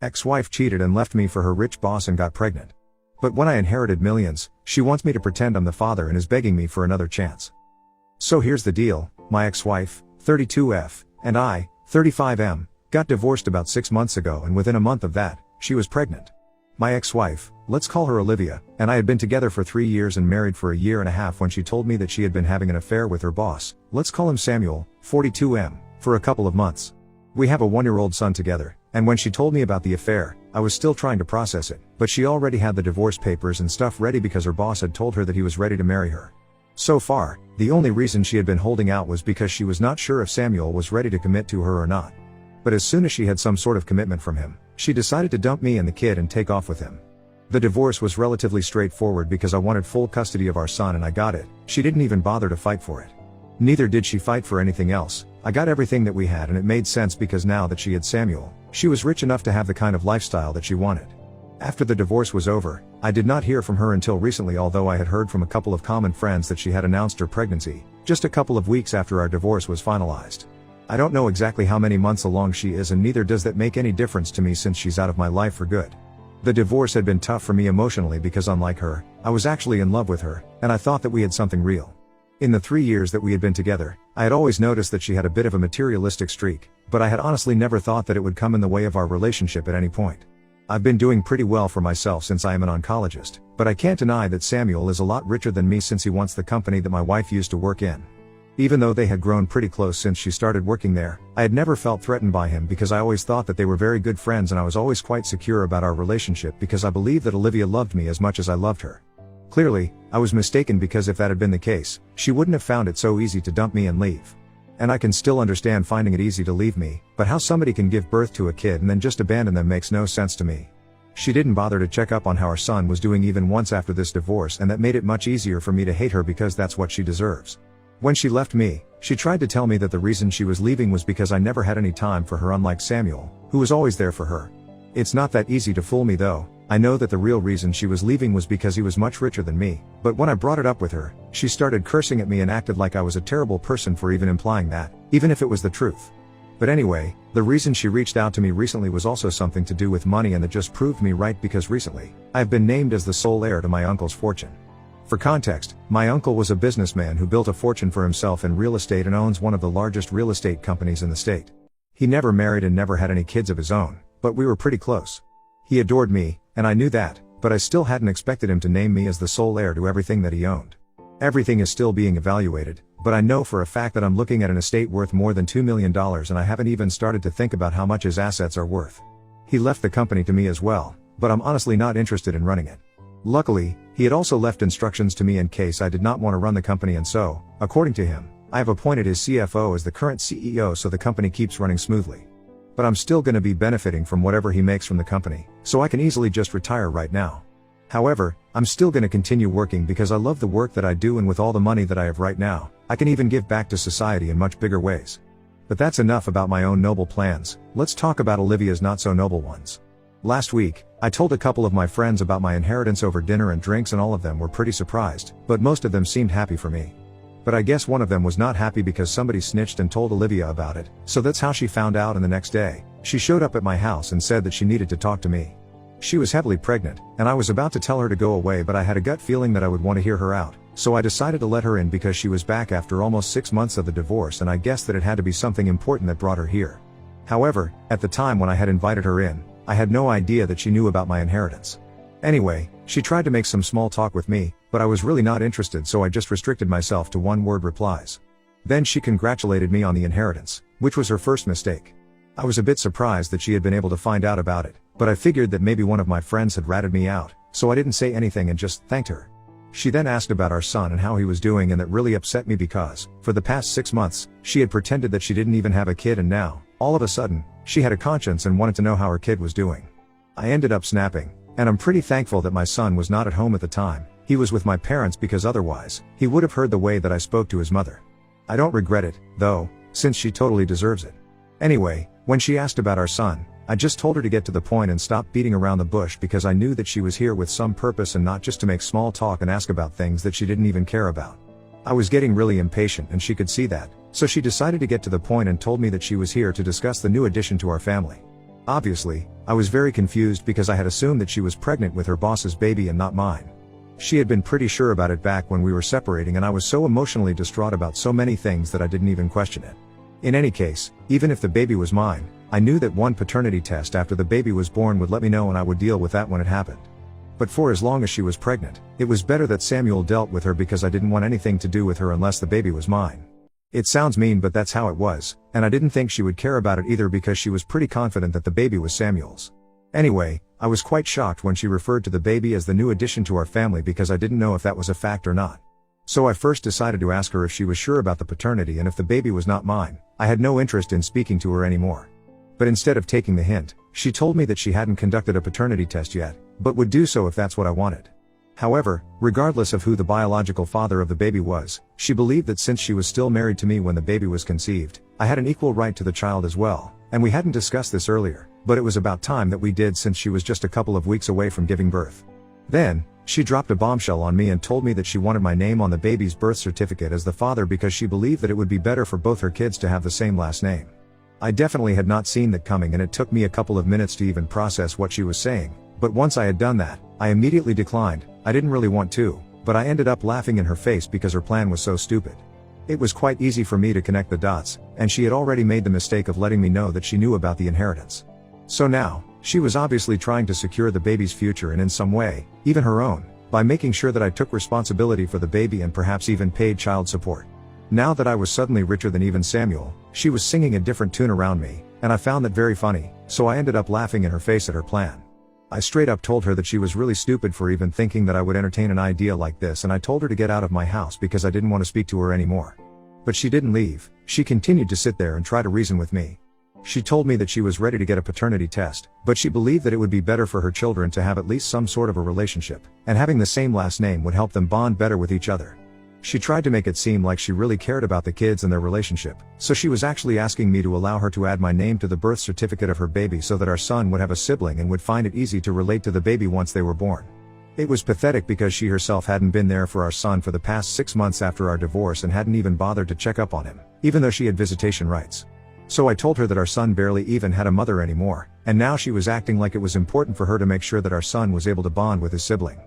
Ex-wife cheated and left me for her rich boss and got pregnant. But when I inherited millions, she wants me to pretend I'm the father and is begging me for another chance. So here's the deal, my ex-wife, 32F, and I, 35M, got divorced about 6 months ago, and within a month of that, she was pregnant. My ex-wife, let's call her Olivia, and I had been together for 3 years and married for a year and a half when she told me that she had been having an affair with her boss, let's call him Samuel, 42M, for a couple of months. We have a 1-year-old son together, and when she told me about the affair, I was still trying to process it, but she already had the divorce papers and stuff ready because her boss had told her that he was ready to marry her. So far, the only reason she had been holding out was because she was not sure if Samuel was ready to commit to her or not. But as soon as she had some sort of commitment from him, she decided to dump me and the kid and take off with him. The divorce was relatively straightforward because I wanted full custody of our son and I got it. She didn't even bother to fight for it. Neither did she fight for anything else. I got everything that we had, and it made sense because now that she had Samuel, she was rich enough to have the kind of lifestyle that she wanted. After the divorce was over, I did not hear from her until recently, although I had heard from a couple of common friends that she had announced her pregnancy, just a couple of weeks after our divorce was finalized. I don't know exactly how many months along she is, and neither does that make any difference to me since she's out of my life for good. The divorce had been tough for me emotionally because unlike her, I was actually in love with her, and I thought that we had something real. In the 3 years that we had been together, I had always noticed that she had a bit of a materialistic streak, but I had honestly never thought that it would come in the way of our relationship at any point. I've been doing pretty well for myself since I am an oncologist, but I can't deny that Samuel is a lot richer than me since he wants the company that my wife used to work in. Even though they had grown pretty close since she started working there, I had never felt threatened by him because I always thought that they were very good friends, and I was always quite secure about our relationship because I believed that Olivia loved me as much as I loved her. Clearly, I was mistaken because if that had been the case, she wouldn't have found it so easy to dump me and leave. And I can still understand finding it easy to leave me, but how somebody can give birth to a kid and then just abandon them makes no sense to me. She didn't bother to check up on how our son was doing even once after this divorce, and that made it much easier for me to hate her because that's what she deserves. When she left me, she tried to tell me that the reason she was leaving was because I never had any time for her, unlike Samuel, who was always there for her. It's not that easy to fool me though. I know that the real reason she was leaving was because he was much richer than me, but when I brought it up with her, she started cursing at me and acted like I was a terrible person for even implying that, even if it was the truth. But anyway, the reason she reached out to me recently was also something to do with money, and that just proved me right because recently, I have been named as the sole heir to my uncle's fortune. For context, my uncle was a businessman who built a fortune for himself in real estate and owns one of the largest real estate companies in the state. He never married and never had any kids of his own, but we were pretty close. He adored me, and I knew that, but I still hadn't expected him to name me as the sole heir to everything that he owned. Everything is still being evaluated, but I know for a fact that I'm looking at an estate worth more than $2 million, and I haven't even started to think about how much his assets are worth. He left the company to me as well, but I'm honestly not interested in running it. Luckily, he had also left instructions to me in case I did not want to run the company, and so, according to him, I have appointed his CFO as the current CEO so the company keeps running smoothly. But I'm still going to be benefiting from whatever he makes from the company, so I can easily just retire right now. However, I'm still going to continue working because I love the work that I do, and with all the money that I have right now, I can even give back to society in much bigger ways. But that's enough about my own noble plans. Let's talk about Olivia's not so noble ones. Last week, I told a couple of my friends about my inheritance over dinner and drinks, and all of them were pretty surprised, but most of them seemed happy for me. But I guess one of them was not happy because somebody snitched and told Olivia about it, so that's how she found out, and the next day, she showed up at my house and said that she needed to talk to me. She was heavily pregnant, and I was about to tell her to go away, but I had a gut feeling that I would want to hear her out, so I decided to let her in because she was back after almost 6 months of the divorce, and I guessed that it had to be something important that brought her here. However, at the time when I had invited her in, I had no idea that she knew about my inheritance. Anyway, she tried to make some small talk with me, but I was really not interested, so I just restricted myself to one-word replies. Then she congratulated me on the inheritance, which was her first mistake. I was a bit surprised that she had been able to find out about it, but I figured that maybe one of my friends had ratted me out, so I didn't say anything and just thanked her. She then asked about our son and how he was doing, and that really upset me because, for the past 6 months, she had pretended that she didn't even have a kid, and now, all of a sudden, she had a conscience and wanted to know how her kid was doing. I ended up snapping, and I'm pretty thankful that my son was not at home at the time. He was with my parents because otherwise, he would have heard the way that I spoke to his mother. I don't regret it, though, since she totally deserves it. Anyway, when she asked about our son, I just told her to get to the point and stop beating around the bush because I knew that she was here with some purpose and not just to make small talk and ask about things that she didn't even care about. I was getting really impatient and she could see that, so she decided to get to the point and told me that she was here to discuss the new addition to our family. Obviously, I was very confused because I had assumed that she was pregnant with her boss's baby and not mine. She had been pretty sure about it back when we were separating, and I was so emotionally distraught about so many things that I didn't even question it. In any case, even if the baby was mine, I knew that one paternity test after the baby was born would let me know, and I would deal with that when it happened. But for as long as she was pregnant, it was better that Samuel dealt with her because I didn't want anything to do with her unless the baby was mine. It sounds mean, but that's how it was, and I didn't think she would care about it either because she was pretty confident that the baby was Samuel's. Anyway, I was quite shocked when she referred to the baby as the new addition to our family because I didn't know if that was a fact or not. So I first decided to ask her if she was sure about the paternity, and if the baby was not mine, I had no interest in speaking to her anymore. But instead of taking the hint, she told me that she hadn't conducted a paternity test yet, but would do so if that's what I wanted. However, regardless of who the biological father of the baby was, she believed that since she was still married to me when the baby was conceived, I had an equal right to the child as well, and we hadn't discussed this earlier, but it was about time that we did since she was just a couple of weeks away from giving birth. Then, she dropped a bombshell on me and told me that she wanted my name on the baby's birth certificate as the father because she believed that it would be better for both her kids to have the same last name. I definitely had not seen that coming, and it took me a couple of minutes to even process what she was saying, but once I had done that, I immediately declined. I didn't really want to, but I ended up laughing in her face because her plan was so stupid. It was quite easy for me to connect the dots, and she had already made the mistake of letting me know that she knew about the inheritance. So now, she was obviously trying to secure the baby's future, and in some way, even her own, by making sure that I took responsibility for the baby and perhaps even paid child support. Now that I was suddenly richer than even Samuel, she was singing a different tune around me, and I found that very funny, so I ended up laughing in her face at her plan. I straight up told her that she was really stupid for even thinking that I would entertain an idea like this, and I told her to get out of my house because I didn't want to speak to her anymore. But she didn't leave. She continued to sit there and try to reason with me. She told me that she was ready to get a paternity test, but she believed that it would be better for her children to have at least some sort of a relationship, and having the same last name would help them bond better with each other. She tried to make it seem like she really cared about the kids and their relationship, so she was actually asking me to allow her to add my name to the birth certificate of her baby so that our son would have a sibling and would find it easy to relate to the baby once they were born. It was pathetic because she herself hadn't been there for our son for the past 6 months after our divorce and hadn't even bothered to check up on him, even though she had visitation rights. So I told her that our son barely even had a mother anymore, and now she was acting like it was important for her to make sure that our son was able to bond with his sibling.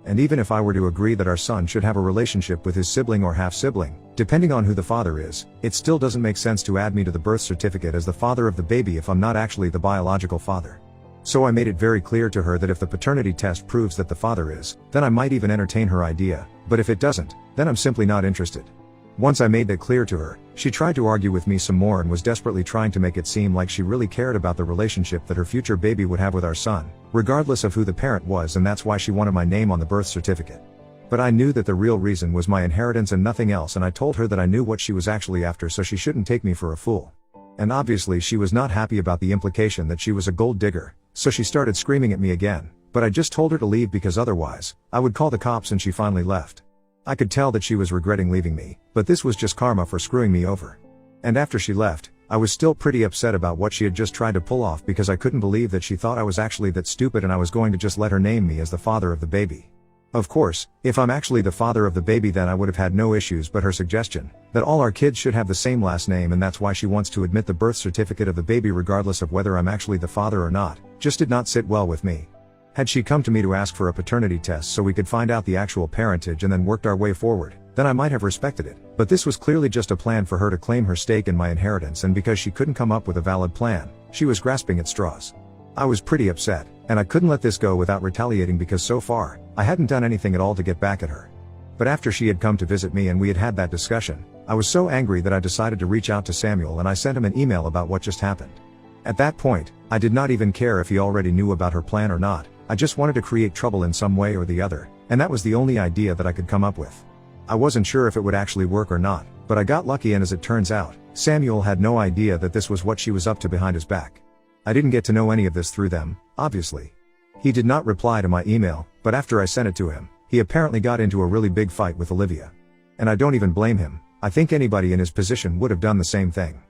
And even if I were to agree that our son should have a relationship with his sibling or half-sibling, depending on who the father is, it still doesn't make sense to add me to the birth certificate as the father of the baby if I'm not actually the biological father. So I made it very clear to her that if the paternity test proves that the father is, then I might even entertain her idea, but if it doesn't, then I'm simply not interested. Once I made that clear to her, she tried to argue with me some more and was desperately trying to make it seem like she really cared about the relationship that her future baby would have with our son, regardless of who the parent was, and that's why she wanted my name on the birth certificate. But I knew that the real reason was my inheritance and nothing else, and I told her that I knew what she was actually after, so she shouldn't take me for a fool. And obviously she was not happy about the implication that she was a gold digger, so she started screaming at me again, but I just told her to leave because otherwise, I would call the cops, and she finally left. I could tell that she was regretting leaving me, but this was just karma for screwing me over. And after she left, I was still pretty upset about what she had just tried to pull off because I couldn't believe that she thought I was actually that stupid and I was going to just let her name me as the father of the baby. Of course, if I'm actually the father of the baby, then I would have had no issues, but her suggestion, that all our kids should have the same last name and that's why she wants to admit the birth certificate of the baby regardless of whether I'm actually the father or not, just did not sit well with me. Had she come to me to ask for a paternity test so we could find out the actual parentage and then worked our way forward, then I might have respected it, but this was clearly just a plan for her to claim her stake in my inheritance, and because she couldn't come up with a valid plan, she was grasping at straws. I was pretty upset, and I couldn't let this go without retaliating because so far, I hadn't done anything at all to get back at her. But after she had come to visit me and we had had that discussion, I was so angry that I decided to reach out to Samuel and I sent him an email about what just happened. At that point, I did not even care if he already knew about her plan or not. I just wanted to create trouble in some way or the other, and that was the only idea that I could come up with. I wasn't sure if it would actually work or not, but I got lucky, and as it turns out, Samuel had no idea that this was what she was up to behind his back. I didn't get to know any of this through them, obviously. He did not reply to my email, but after I sent it to him, he apparently got into a really big fight with Olivia. And I don't even blame him. I think anybody in his position would have done the same thing.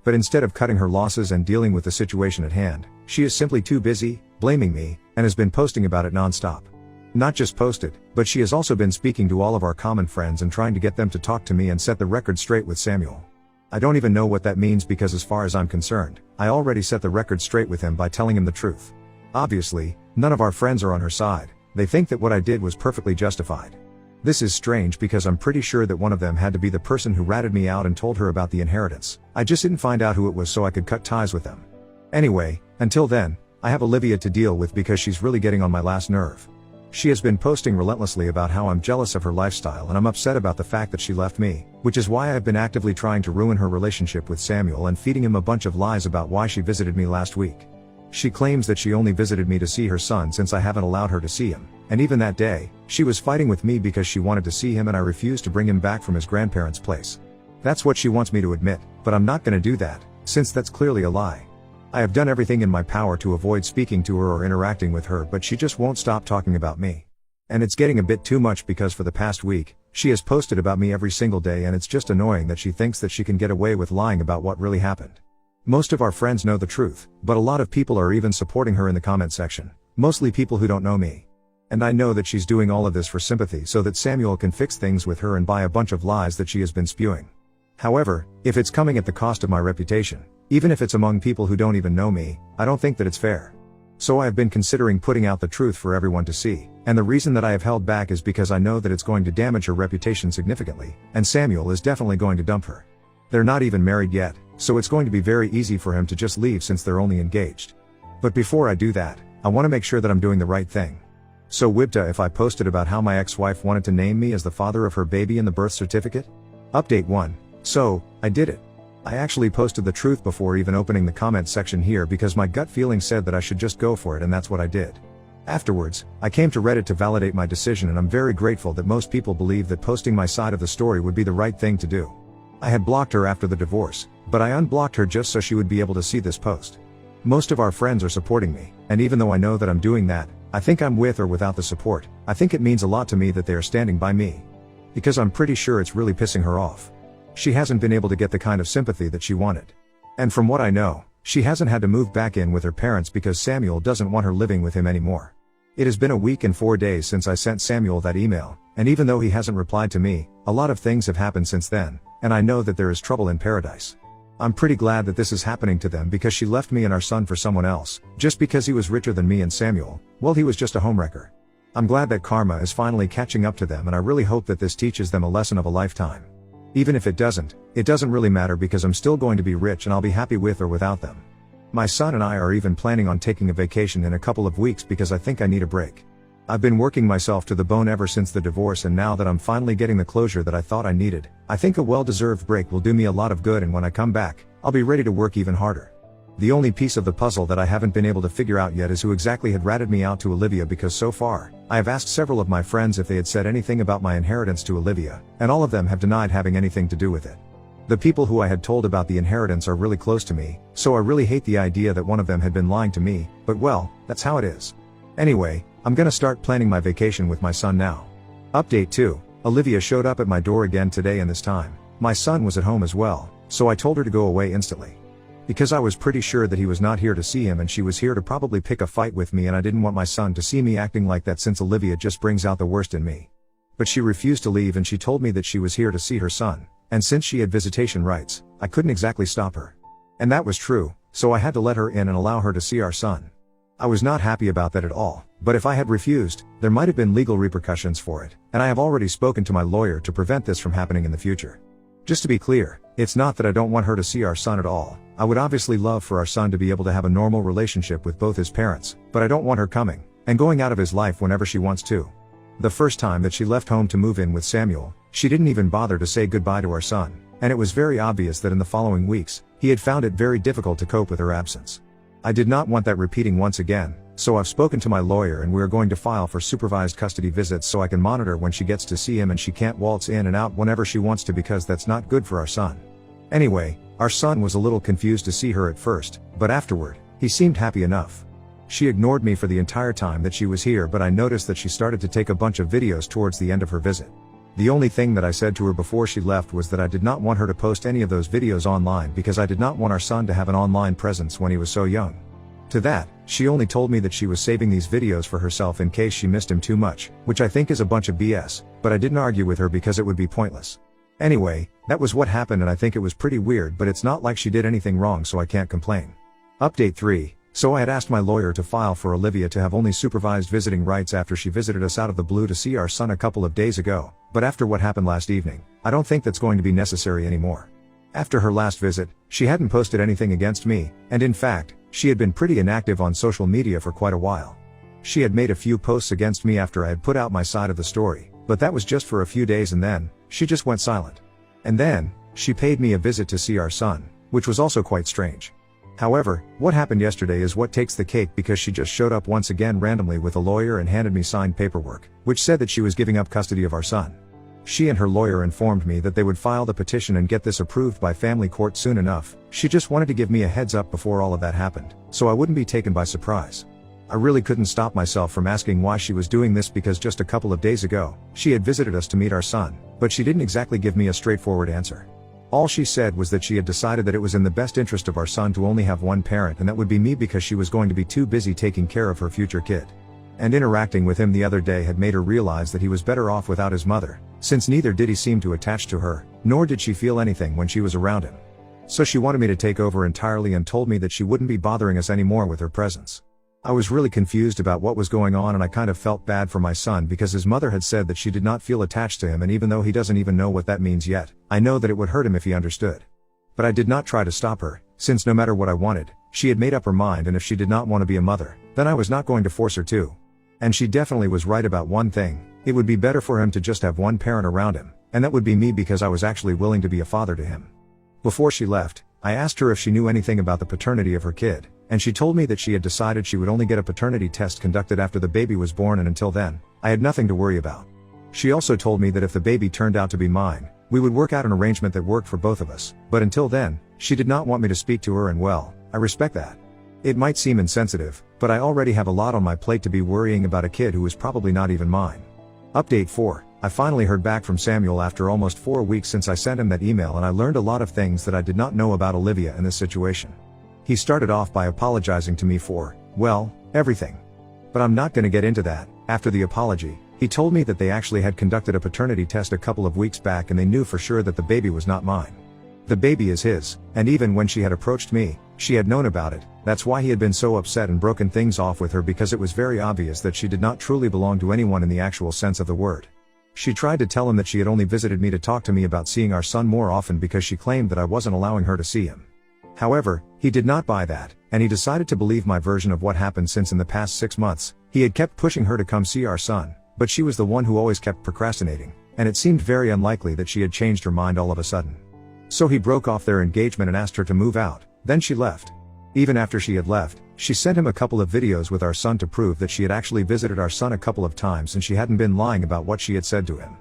But instead of cutting her losses and dealing with the situation at hand, she is simply too busy, blaming me, and has been posting about it non-stop. Not just posted, but she has also been speaking to all of our common friends and trying to get them to talk to me and set the record straight with Samuel. I don't even know what that means because as far as I'm concerned, I already set the record straight with him by telling him the truth. Obviously, none of our friends are on her side. They think that what I did was perfectly justified. This is strange because I'm pretty sure that one of them had to be the person who ratted me out and told her about the inheritance. I just didn't find out who it was so I could cut ties with them. Anyway, until then, I have Olivia to deal with because she's really getting on my last nerve. She has been posting relentlessly about how I'm jealous of her lifestyle and I'm upset about the fact that she left me, which is why I've been actively trying to ruin her relationship with Samuel and feeding him a bunch of lies about why she visited me last week. She claims that she only visited me to see her son since I haven't allowed her to see him, and even that day, she was fighting with me because she wanted to see him and I refused to bring him back from his grandparents' place. That's what she wants me to admit, but I'm not gonna do that, since that's clearly a lie. I have done everything in my power to avoid speaking to her or interacting with her, but she just won't stop talking about me. And it's getting a bit too much because for the past week, she has posted about me every single day and it's just annoying that she thinks that she can get away with lying about what really happened. Most of our friends know the truth, but a lot of people are even supporting her in the comment section, mostly people who don't know me. And I know that she's doing all of this for sympathy so that Samuel can fix things with her and buy a bunch of lies that she has been spewing. However, if it's coming at the cost of my reputation, even if it's among people who don't even know me, I don't think that it's fair. So I have been considering putting out the truth for everyone to see, and the reason that I have held back is because I know that it's going to damage her reputation significantly, and Samuel is definitely going to dump her. They're not even married yet, so it's going to be very easy for him to just leave since they're only engaged. But before I do that, I want to make sure that I'm doing the right thing. So Wibta, if I posted about how my ex-wife wanted to name me as the father of her baby in the birth certificate? Update 1. So, I did it. I actually posted the truth before even opening the comment section here because my gut feeling said that I should just go for it and that's what I did. Afterwards, I came to Reddit to validate my decision and I'm very grateful that most people believe that posting my side of the story would be the right thing to do. I had blocked her after the divorce, but I unblocked her just so she would be able to see this post. Most of our friends are supporting me, and even though I know that I'm doing that, I think I'm with or without the support, I think it means a lot to me that they are standing by me. Because I'm pretty sure it's really pissing her off. She hasn't been able to get the kind of sympathy that she wanted. And from what I know, she hasn't had to move back in with her parents because Samuel doesn't want her living with him anymore. It has been a week and 4 days since I sent Samuel that email, and even though he hasn't replied to me, a lot of things have happened since then, and I know that there is trouble in paradise. I'm pretty glad that this is happening to them because she left me and our son for someone else, just because he was richer than me and Samuel. Well, he was just a homewrecker. I'm glad that karma is finally catching up to them and I really hope that this teaches them a lesson of a lifetime. Even if it doesn't really matter because I'm still going to be rich and I'll be happy with or without them. My son and I are even planning on taking a vacation in a couple of weeks because I think I need a break. I've been working myself to the bone ever since the divorce and now that I'm finally getting the closure that I thought I needed, I think a well-deserved break will do me a lot of good and when I come back, I'll be ready to work even harder. The only piece of the puzzle that I haven't been able to figure out yet is who exactly had ratted me out to Olivia because so far, I have asked several of my friends if they had said anything about my inheritance to Olivia, and all of them have denied having anything to do with it. The people who I had told about the inheritance are really close to me, so I really hate the idea that one of them had been lying to me, but well, that's how it is. Anyway, I'm gonna start planning my vacation with my son now. Update 2. Olivia showed up at my door again today and this time, my son was at home as well, so I told her to go away instantly. Because I was pretty sure that he was not here to see him and she was here to probably pick a fight with me and I didn't want my son to see me acting like that since Olivia just brings out the worst in me. But she refused to leave and she told me that she was here to see her son, and since she had visitation rights, I couldn't exactly stop her. And that was true, so I had to let her in and allow her to see our son. I was not happy about that at all, but if I had refused, there might have been legal repercussions for it, and I have already spoken to my lawyer to prevent this from happening in the future. Just to be clear, it's not that I don't want her to see our son at all. I would obviously love for our son to be able to have a normal relationship with both his parents, but I don't want her coming and going out of his life whenever she wants to. The first time that she left home to move in with Samuel, she didn't even bother to say goodbye to our son, and it was very obvious that in the following weeks, he had found it very difficult to cope with her absence. I did not want that repeating once again, so I've spoken to my lawyer and we are going to file for supervised custody visits so I can monitor when she gets to see him and she can't waltz in and out whenever she wants to because that's not good for our son. Anyway, our son was a little confused to see her at first, but afterward, he seemed happy enough. She ignored me for the entire time that she was here, but I noticed that she started to take a bunch of videos towards the end of her visit. The only thing that I said to her before she left was that I did not want her to post any of those videos online because I did not want our son to have an online presence when he was so young. To that, she only told me that she was saving these videos for herself in case she missed him too much, which I think is a bunch of BS, but I didn't argue with her because it would be pointless. Anyway, that was what happened and I think it was pretty weird, but it's not like she did anything wrong, so I can't complain. Update 3. So I had asked my lawyer to file for Olivia to have only supervised visiting rights after she visited us out of the blue to see our son a couple of days ago, but after what happened last evening, I don't think that's going to be necessary anymore. After her last visit, she hadn't posted anything against me, and in fact, she had been pretty inactive on social media for quite a while. She had made a few posts against me after I had put out my side of the story, but that was just for a few days and then, she just went silent. And then, she paid me a visit to see our son, which was also quite strange. However, what happened yesterday is what takes the cake because she just showed up once again randomly with a lawyer and handed me signed paperwork, which said that she was giving up custody of our son. She and her lawyer informed me that they would file the petition and get this approved by family court soon enough. She just wanted to give me a heads up before all of that happened, so I wouldn't be taken by surprise. I really couldn't stop myself from asking why she was doing this because just a couple of days ago, she had visited us to meet our son, but she didn't exactly give me a straightforward answer. All she said was that she had decided that it was in the best interest of our son to only have one parent, and that would be me because she was going to be too busy taking care of her future kid. And interacting with him the other day had made her realize that he was better off without his mother, since neither did he seem to attach to her, nor did she feel anything when she was around him. So she wanted me to take over entirely and told me that she wouldn't be bothering us anymore with her presence. I was really confused about what was going on, and I kind of felt bad for my son because his mother had said that she did not feel attached to him, and even though he doesn't even know what that means yet, I know that it would hurt him if he understood. But I did not try to stop her, since no matter what I wanted, she had made up her mind, and if she did not want to be a mother, then I was not going to force her to. And she definitely was right about one thing: it would be better for him to just have one parent around him, and that would be me because I was actually willing to be a father to him. Before she left, I asked her if she knew anything about the paternity of her kid, and she told me that she had decided she would only get a paternity test conducted after the baby was born, and until then, I had nothing to worry about. She also told me that if the baby turned out to be mine, we would work out an arrangement that worked for both of us, but until then, she did not want me to speak to her, and well, I respect that. It might seem insensitive, but I already have a lot on my plate to be worrying about a kid who is probably not even mine. Update 4. I finally heard back from Samuel after almost 4 weeks since I sent him that email, and I learned a lot of things that I did not know about Olivia in this situation. He started off by apologizing to me for, well, everything. But I'm not gonna get into that. After the apology, he told me that they actually had conducted a paternity test a couple of weeks back and they knew for sure that the baby was not mine. The baby is his, and even when she had approached me, she had known about it. That's why he had been so upset and broken things off with her, because it was very obvious that she did not truly belong to anyone in the actual sense of the word. She tried to tell him that she had only visited me to talk to me about seeing our son more often because she claimed that I wasn't allowing her to see him. However, he did not buy that, and he decided to believe my version of what happened, since in the past 6 months, he had kept pushing her to come see our son, but she was the one who always kept procrastinating, and it seemed very unlikely that she had changed her mind all of a sudden. So he broke off their engagement and asked her to move out, then she left. Even after she had left, she sent him a couple of videos with our son to prove that she had actually visited our son a couple of times and she hadn't been lying about what she had said to him.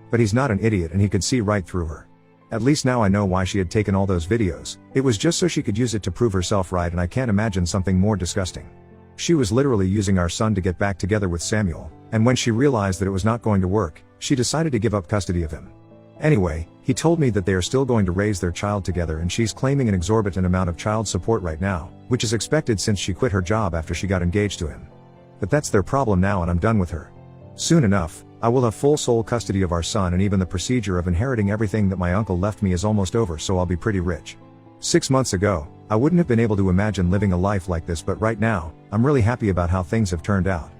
But he's not an idiot and he could see right through her. At least now I know why she had taken all those videos. It was just so she could use it to prove herself right, and I can't imagine something more disgusting. She was literally using our son to get back together with Samuel, and when she realized that it was not going to work, she decided to give up custody of him. Anyway, he told me that they are still going to raise their child together, and she's claiming an exorbitant amount of child support right now, which is expected since she quit her job after she got engaged to him. But that's their problem now, and I'm done with her. Soon enough, I will have full sole custody of our son, and even the procedure of inheriting everything that my uncle left me is almost over, so I'll be pretty rich. 6 months ago, I wouldn't have been able to imagine living a life like this, but right now, I'm really happy about how things have turned out.